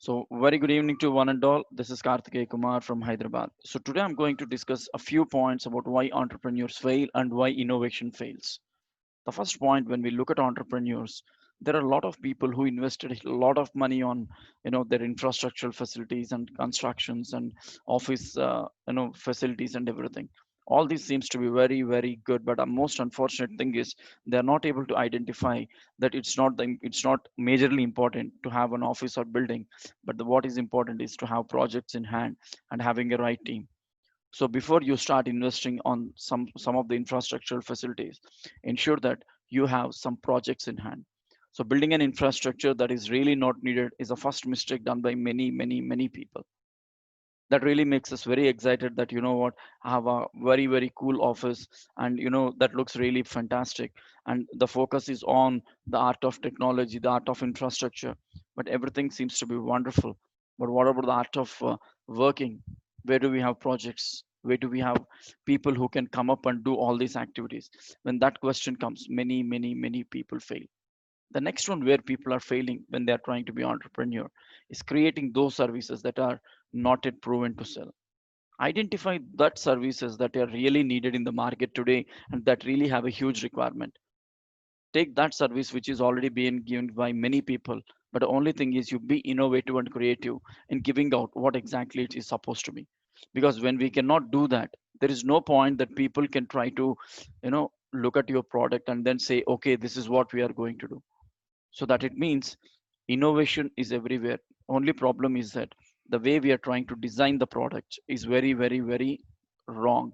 So, very good evening to one and all. This is Karthikeya Kumar from Hyderabad. So, today I'm going to discuss a few points about why entrepreneurs fail and why innovation fails. The first point, when we look at entrepreneurs, there are a lot of people who invested a lot of money on, their infrastructural facilities and constructions and office, facilities and everything. All this seems to be very, very good, but the most unfortunate thing is they are not able to identify that it's not majorly important to have an office or building, but what is important is to have projects in hand and having a right team. So before you start investing on some of the infrastructural facilities, ensure that you have some projects in hand. So building an infrastructure that is really not needed is a first mistake done by many, many, many people. That really makes us very excited that, I have a very, very cool office, and that looks really fantastic, and the focus is on the art of technology, the art of infrastructure, but everything seems to be wonderful. But what about the art of working? Where do we have projects? Where do we have people who can come up and do all these activities? When that question comes, many, many, many people fail. The next one where people are failing when they are trying to be entrepreneur is creating those services that are not yet proven to sell. Identify that services that are really needed in the market today and that really have a huge requirement. Take that service which is already being given by many people, but the only thing is you be innovative and creative in giving out what exactly it is supposed to be. Because when we cannot do that, there is no point that people can try to, look at your product and then say, okay, this is what we are going to do. So that it means innovation is everywhere. Only problem is that the way we are trying to design the product is very, very, very wrong.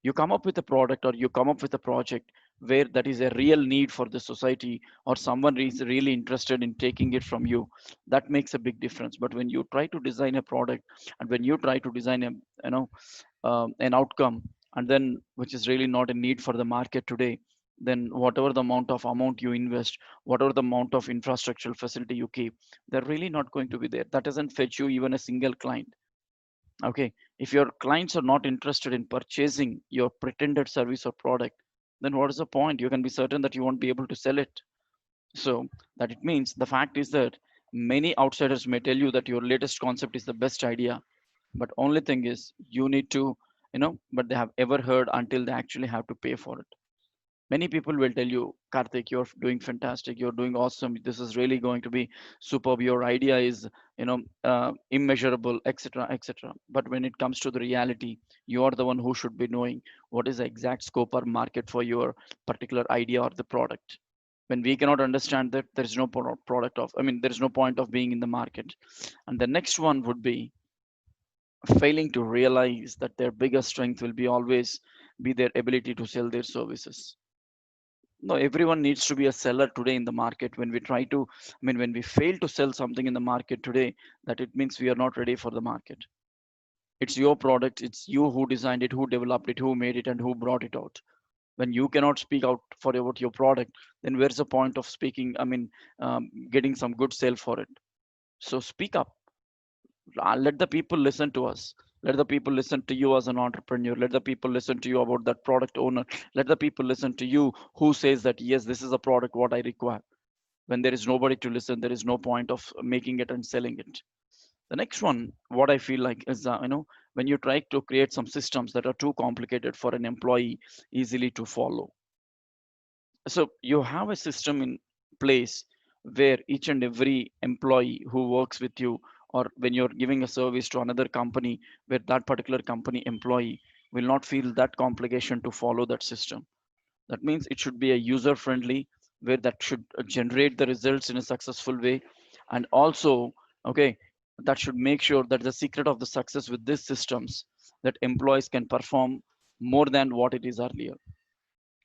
You come up with a product or you come up with a project where that is a real need for the society, or someone is really interested in taking it from you. That makes a big difference. But when you try to design a product, and when you try to design a, an outcome, and then which is really not a need for the market today, then whatever the amount you invest, whatever the amount of infrastructural facility you keep, they're really not going to be there. That doesn't fetch you even a single client. Okay, if your clients are not interested in purchasing your pretended service or product, then what is the point? You can be certain that you won't be able to sell it. So that it means the fact is that many outsiders may tell you that your latest concept is the best idea, but only thing is you need to, but they have ever heard until they actually have to pay for it. Many people will tell you, Karthik, you're doing fantastic, you're doing awesome, this is really going to be superb, your idea is, immeasurable, etc., etc. But when it comes to the reality, you are the one who should be knowing what is the exact scope or market for your particular idea or the product. When we cannot understand that, there is no product of, I mean, there is no point of being in the market. And the next one would be failing to realize that their biggest strength will be always be their ability to sell their services. No, everyone needs to be a seller today in the market. When we try to, I mean, when we fail to sell something in the market today, that it means we are not ready for the market. It's your product, it's you who designed it, who developed it, who made it, and who brought it out. When you cannot speak out for about your product, then where's the point of speaking, I mean, getting some good sale for it? So speak up. Let the people listen to us. Let the people listen to you as an entrepreneur. Let the people listen to you about that product owner. Let the people listen to you who says that yes, this is a product what I require. When there is nobody to listen, there is no point of making it and selling it. The next one, what I feel like is, when you try to create some systems that are too complicated for an employee easily to follow. So you have a system in place where each and every employee who works with you, or when you're giving a service to another company, where that particular company employee will not feel that complication to follow that system. That means it should be a user friendly, where that should generate the results in a successful way. And also, okay, that should make sure that the secret of the success with these systems, that employees can perform more than what it is earlier.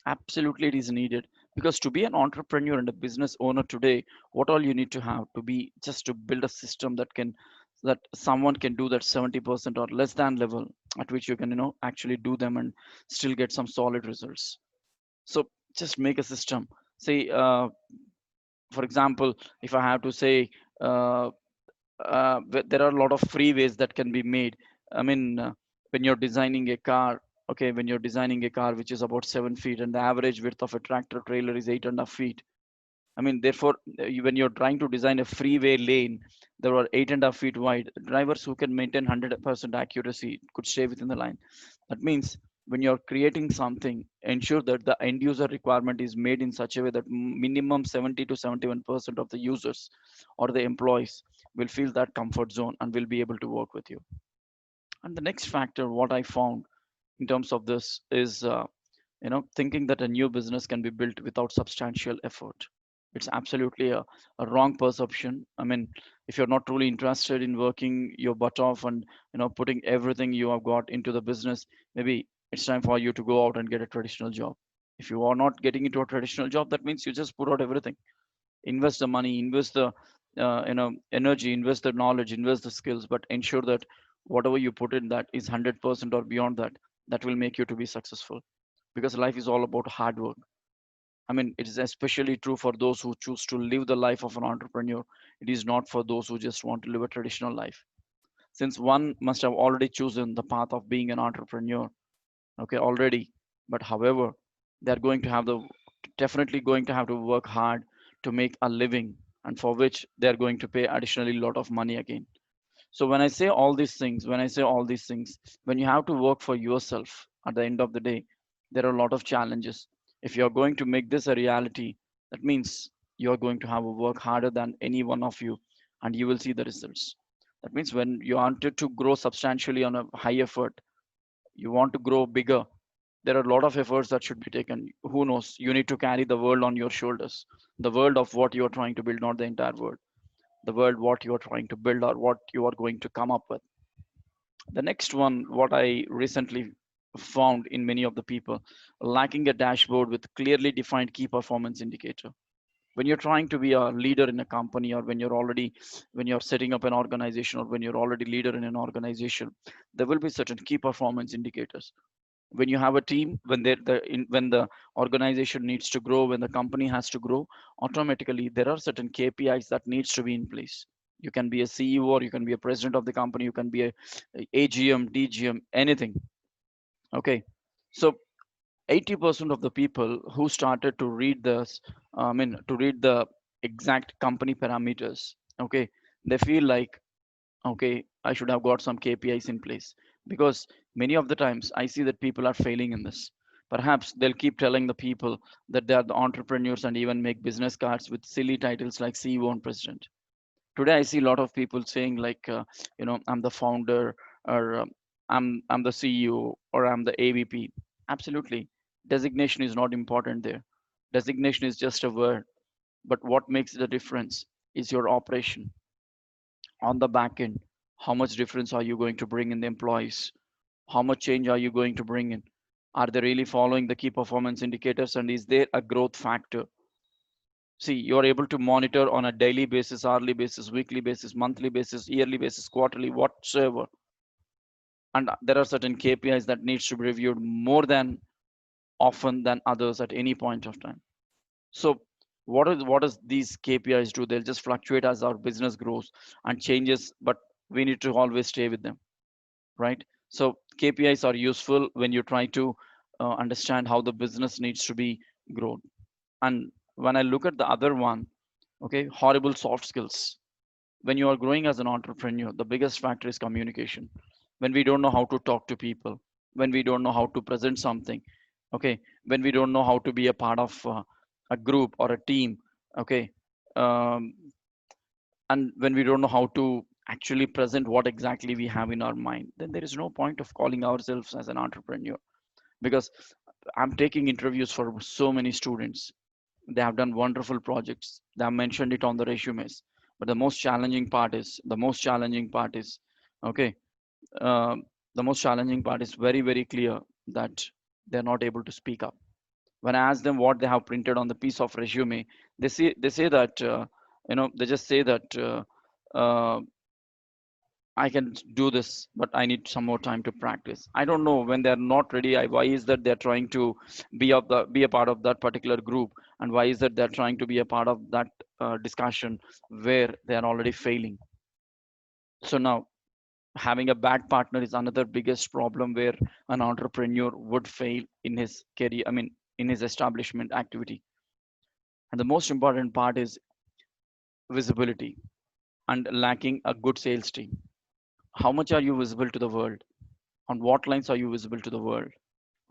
Absolutely, it is needed, because to be an entrepreneur and a business owner today, what all you need to have to be just to build a system that can, that someone can do that 70% or less than level at which you can, actually do them and still get some solid results. So just make a system. Say, for example, if I have to say, uh, there are a lot of free ways that can be made. I mean, when you're designing a car, okay, when you're designing a car which is about 7 feet and the average width of a tractor trailer is 8.5 feet, I mean, therefore, when you're trying to design a freeway lane, there are 8.5 feet wide. Drivers who can maintain 100% accuracy could stay within the line. That means when you're creating something, ensure that the end user requirement is made in such a way that minimum 70 to 71% of the users or the employees will feel that comfort zone and will be able to work with you. And the next factor, what I found in terms of this is thinking that a new business can be built without substantial effort. It's absolutely a wrong perception. I mean, if you're not truly interested in working your butt off and putting everything you have got into the business, maybe it's time for you to go out and get a traditional job. If you are not getting into a traditional job, that means you just put out everything, invest the money, invest the energy, invest the knowledge, invest the skills, but ensure that whatever you put in that is 100% or beyond that. That will make you to be successful, because life is all about hard work. I mean, it is especially true for those who choose to live the life of an entrepreneur. It is not for those who just want to live a traditional life, since one must have already chosen the path of being an entrepreneur, okay, already. But however, they're going to have the definitely going to have to work hard to make a living, and for which they're going to pay additionally a lot of money again. So when I say all these things, when you have to work for yourself at the end of the day, there are a lot of challenges. If you're going to make this a reality, that means you're going to have to work harder than any one of you, and you will see the results. That means when you wanted to grow substantially on a high effort, you want to grow bigger, there are a lot of efforts that should be taken. Who knows? You need to carry the world on your shoulders, the world of what you're trying to build, not the entire world, the world what you're trying to build or what you are going to come up with. The next one, what I recently found in many of the people, lacking a dashboard with clearly defined key performance indicator. When you're trying to be a leader in a company, or when you're setting up an organization, or when you're already leader in an organization, there will be certain key performance indicators. When you have a team, when the organization needs to grow, when the company has to grow, automatically there are certain KPIs that needs to be in place. You can be a CEO, or you can be a president of the company, you can be a AGM, DGM, anything. Okay, so 80% of the people who started to read this, I mean, to read the exact company parameters, okay, they feel like, okay, I should have got some KPIs in place, because many of the times I see that people are failing in this. Perhaps they'll keep telling the people that they are the entrepreneurs and even make business cards with silly titles like CEO and president. Today I see a lot of people saying like, I'm the founder, or I'm the CEO, or I'm the AVP. Absolutely, designation is not important there. Designation is just a word, but what makes the difference is your operation on the back end. How much difference are you going to bring in the employees? How much change are you going to bring in? Are they really following the key performance indicators, and is there a growth factor? See, you're able to monitor on a daily basis, hourly basis, weekly basis, monthly basis, yearly basis, quarterly, whatsoever. And there are certain KPIs that needs to be reviewed more than often than others at any point of time. So what does these KPIs do? They'll just fluctuate as our business grows and changes, but we need to always stay with them, right? So KPIs are useful when you try to understand how the business needs to be grown. And when I look at the other one, okay, horrible soft skills. When you are growing as an entrepreneur, the biggest factor is communication. When we don't know how to talk to people, when we don't know how to present something, okay, when we don't know how to be a part of a group or a team, okay, um, and when we don't know how to actually present what exactly we have in our mind, then there is no point of calling ourselves as an entrepreneur. Because I'm taking interviews for so many students. They have done wonderful projects, they have mentioned it on the resumes, but the most challenging part is okay, um, the most challenging part is very very clear that they're not able to speak up. When I ask them what they have printed on the piece of resume, they say that they just say that uh, I can do this, but I need some more time to practice. I don't know, when they're not ready. Why is that they're trying to be a part of that particular group, and why is that they're trying to be a part of that discussion where they are already failing? So now, having a bad partner is another biggest problem where an entrepreneur would fail in his career. I mean, in his establishment activity. And the most important part is visibility and lacking a good sales team. How much are you visible to the world? On what lines are you visible to the world?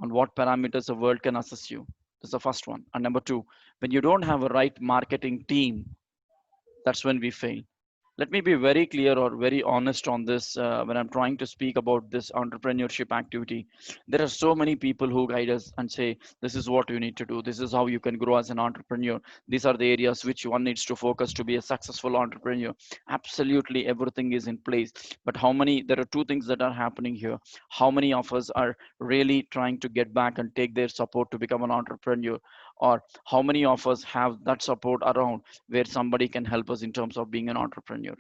On what parameters the world can assess you? That's the first one. And number two, when you don't have a right marketing team, that's when we fail. Let me be very clear or very honest on this when I'm trying to speak about this entrepreneurship activity. There are so many people who guide us and say, this is what you need to do. This is how you can grow as an entrepreneur. These are the areas which one needs to focus to be a successful entrepreneur. Absolutely everything is in place. But how many, there are two things that are happening here. How many of us are really trying to get back and take their support to become an entrepreneur? Or how many of us have that support around where somebody can help us in terms of being an entrepreneur?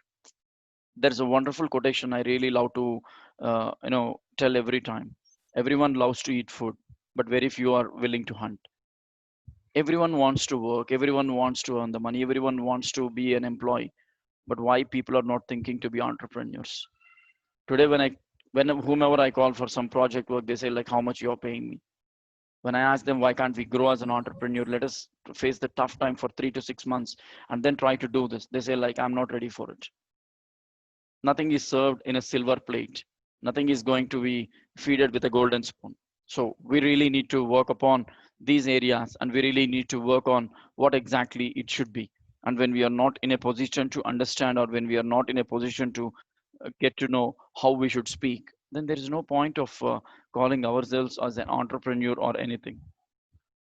There's a wonderful quotation I really love to tell every time. Everyone loves to eat food, but very few are willing to hunt. Everyone wants to work, everyone wants to earn the money, everyone wants to be an employee, but why people are not thinking to be entrepreneurs? Today when whomever I call for some project work, they say like, how much you're paying me? When I ask them, why can't we grow as an entrepreneur, let us face the tough time for 3 to 6 months and then try to do this, they say like, I'm not ready for it. Nothing is served in a silver plate. Nothing is going to be feeded with a golden spoon. So we really need to work upon these areas, and we really need to work on what exactly it should be. And when we are not in a position to understand, or when we are not in a position to get to know how we should speak, then there is no point of calling ourselves as an entrepreneur or anything.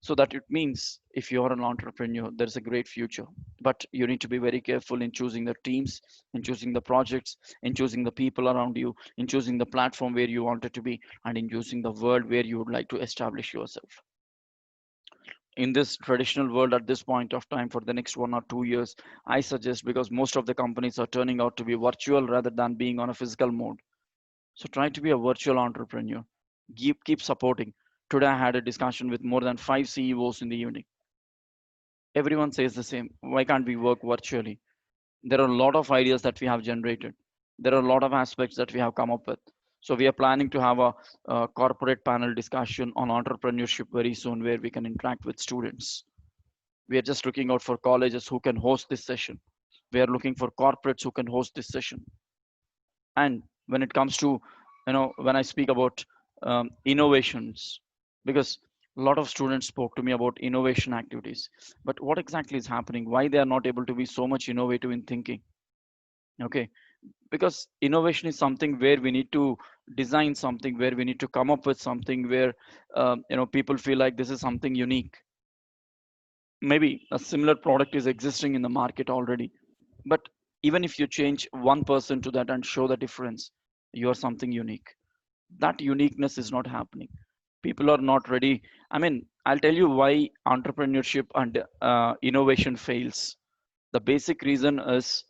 So that it means if you're an entrepreneur, there's a great future, but you need to be very careful in choosing the teams, in choosing the projects, in choosing the people around you, in choosing the platform where you want it to be, and in choosing the world where you would like to establish yourself. In this traditional world at this point of time for the next 1 or 2 years, I suggest, because most of the companies are turning out to be virtual rather than being on a physical mode, so try to be a virtual entrepreneur. Keep supporting. Today I had a discussion with more than 5 CEOs in the evening. Everyone says the same. Why can't we work virtually? There are a lot of ideas that we have generated. There are a lot of aspects that we have come up with. So we are planning to have a corporate panel discussion on entrepreneurship very soon, where we can interact with students. We are just looking out for colleges who can host this session. We are looking for corporates who can host this session. And when it comes to, when I speak about innovations, because a lot of students spoke to me about innovation activities, but what exactly is happening, why they are not able to be so much innovative in thinking? Okay, because innovation is something where we need to design something, where we need to come up with something where people feel like this is something unique. Maybe a similar product is existing in the market already, but even if you change 1% to that and show the difference, you are something unique. That uniqueness is not happening. People are not ready. I mean, I'll tell you why entrepreneurship and innovation fails. The basic reason is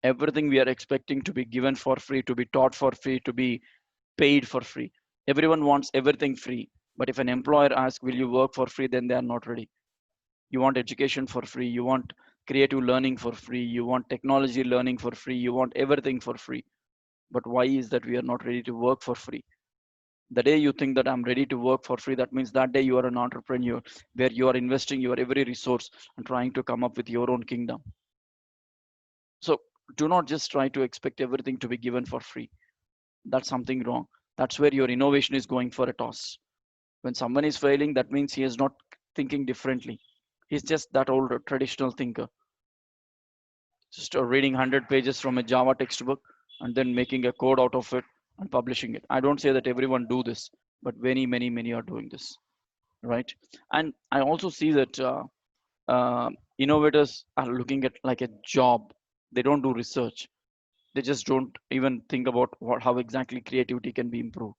everything we are expecting to be given for free, to be taught for free, to be paid for free. Everyone wants everything free, but if an employer asks, will you work for free, then they are not ready. You want education for free, you want creative learning for free, you want technology learning for free, you want everything for free. But why is that we are not ready to work for free? The day you think that I'm ready to work for free, that means that day you are an entrepreneur, where you are investing your every resource and trying to come up with your own kingdom. So do not just try to expect everything to be given for free. That's something wrong. That's where your innovation is going for a toss. When someone is failing, that means he is not thinking differently. He's just that old traditional thinker, just reading 100 pages from a Java textbook and then making a code out of it and publishing it. I don't say that everyone do this, but many are doing this, right? And I also see that innovators are looking at like a job. They don't do research. They just don't even think about how exactly creativity can be improved.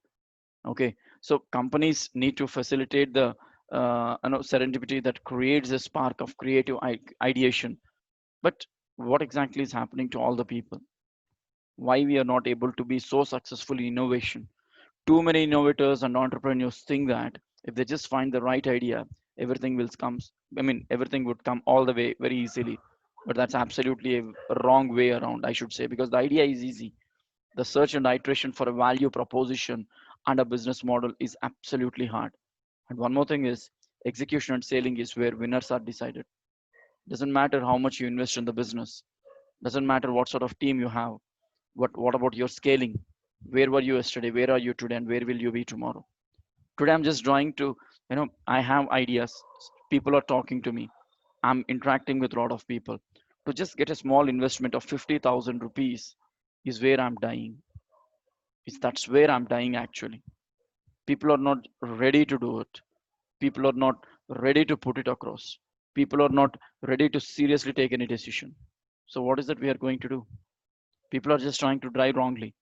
Okay, so companies need to facilitate the serendipity that creates a spark of creative ideation. But what exactly is happening to all the people? Why we are not able to be so successful in innovation? Too many innovators and entrepreneurs think that if they just find the right idea, everything will come. I mean, everything would come all the way very easily. But that's absolutely a wrong way around, I should say, because the idea is easy. The search and iteration for a value proposition and a business model is absolutely hard. And one more thing is execution and selling is where winners are decided. Doesn't matter how much you invest in the business. Doesn't matter what sort of team you have. What about your scaling? Where were you yesterday? Where are you today? And where will you be tomorrow? Today I'm just trying to, I have ideas. People are talking to me. I'm interacting with a lot of people. To just get a small investment of 50,000 rupees is where I'm dying. That's where I'm dying actually. People are not ready to do it. People are not ready to put it across. People are not ready to seriously take any decision. So what is that we are going to do? People are just trying to drive wrongly.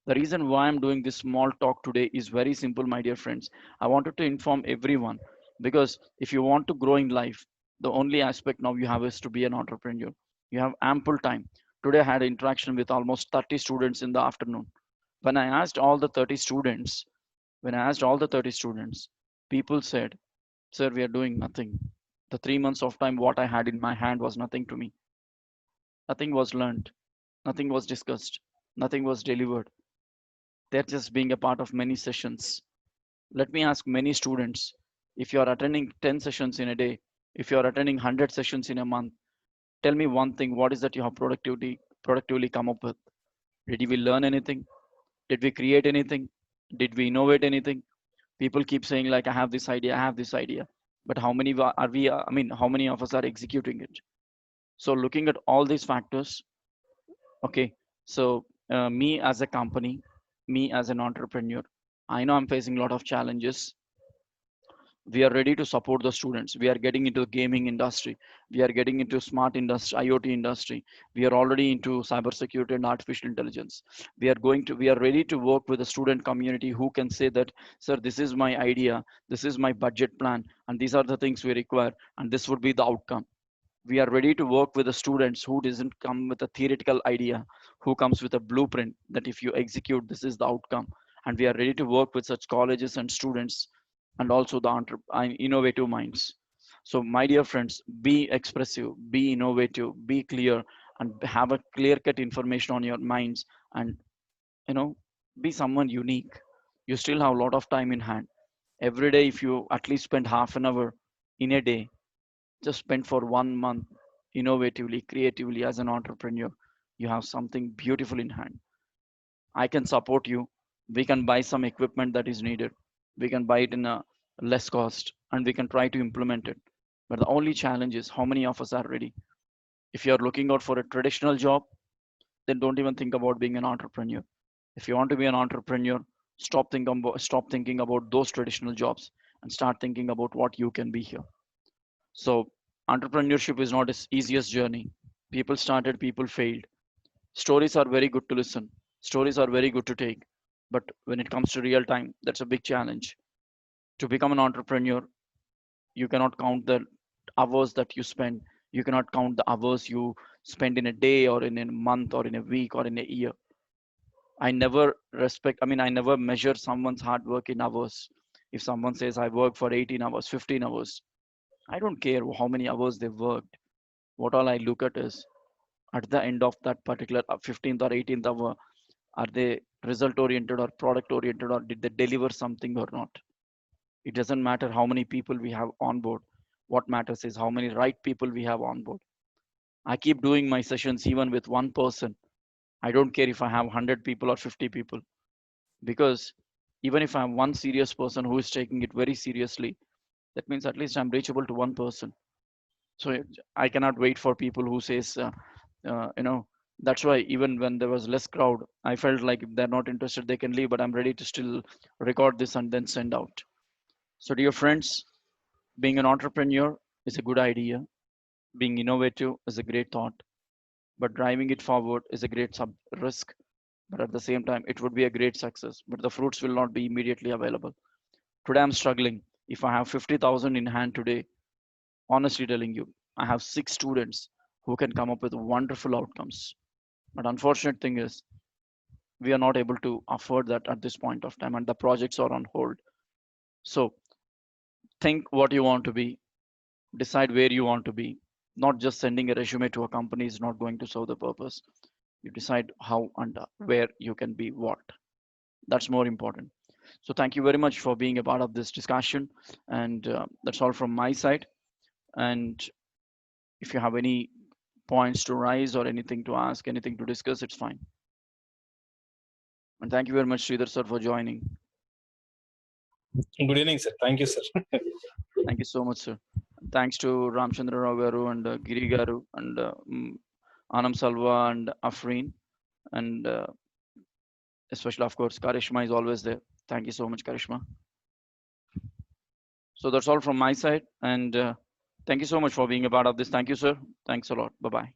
The reason why I'm doing this small talk today is very simple, my dear friends. I wanted to inform everyone because if you want to grow in life, the only aspect now you have is to be an entrepreneur. You have ample time. Today I had interaction with almost 30 students in the afternoon. When I asked all the 30 students, when I asked all the 30 students, people said, "Sir, we are doing nothing. The 3 months of time what I had in my hand was nothing to me. Nothing was learned. Nothing was discussed. Nothing was delivered. They're just being a part of many sessions." Let me ask many students, if you are attending 10 sessions in a day, if you are attending 100 sessions in a month, tell me one thing, what is that you have productively come up with? Did we learn anything? Did we create anything? Did we innovate anything? People keep saying like, I have this idea, I have this idea. But how many are we, I mean, how many of us are executing it? So looking at all these factors, okay, so me as a company, me as an entrepreneur, I know I'm facing a lot of challenges. We are ready to support the students. We are getting into the gaming industry. We are getting into smart industry, IoT industry. We are already into cybersecurity and artificial intelligence. We are ready to work with the student community who can say that, sir, this is my idea, this is my budget plan, and these are the things we require, and this would be the outcome. We are ready to work with the students who doesn't come with a theoretical idea, who comes with a blueprint that if you execute, this is the outcome. And we are ready to work with such colleges and students and also the innovative minds. So my dear friends, be expressive, be innovative, be clear, and have a clear cut information on your minds, and you know be someone unique. You still have a lot of time in hand. Every day, if you at least spend half an hour in a day, just spend for 1 month innovatively, creatively as an entrepreneur, you have something beautiful in hand. I can support you. We can buy some equipment that is needed. We can buy it in a less cost and we can try to implement it. But the only challenge is how many of us are ready. If you're looking out for a traditional job, then don't even think about being an entrepreneur. If you want to be an entrepreneur, stop thinking about those traditional jobs and start thinking about what you can be here. So entrepreneurship is not its easiest journey. People started, people failed. Stories are very good to listen. Stories are very good to take. But when it comes to real time, that's a big challenge. To become an entrepreneur, you cannot count the hours that you spend. You cannot count the hours you spend in a day or in a month or in a week or in a year. I never measure someone's hard work in hours. If someone says I work for 18 hours, 15 hours, I don't care how many hours they worked. What all I look at is at the end of that particular 15th or 18th hour, are they result oriented or product oriented, or did they deliver something or not? It doesn't matter how many people we have on board. What matters is how many right people we have on board. I keep doing my sessions even with one person. I don't care if I have 100 people or 50 people, because even if I'm one serious person who is taking it very seriously, that means at least I'm reachable to one person. So I cannot wait for people who says you know that's why even when there was less crowd, I felt like if they're not interested they can leave, but I'm ready to still record this and then send out. So dear friends, being an entrepreneur is a good idea, being innovative is a great thought, but driving it forward is a great sub risk. But at the same time it would be a great success, but the fruits will not be immediately available. Today I'm struggling. If I have 50,000 in hand today, honestly telling you, I have 6 students who can come up with wonderful outcomes. But unfortunate thing is, we are not able to afford that at this point of time, and the projects are on hold. So think what you want to be, decide where you want to be. Not just sending a resume to a company is not going to serve the purpose. You decide how and where you can be what. That's more important. So thank you very much for being a part of this discussion, and that's all from my side. And if you have any points to raise or anything to ask, anything to discuss, it's fine. And thank you very much, Sridhar sir, for joining. Good evening, sir. Thank you, sir. Thank you so much, sir. Thanks to Ramchandra Rao garu and Giri garu and Anam Salva and Afreen, and especially, of course, Karishma is always there. Thank you so much, Karishma. So that's all from my side, and thank you so much for being a part of this. Thank you, sir. Thanks a lot. Bye bye.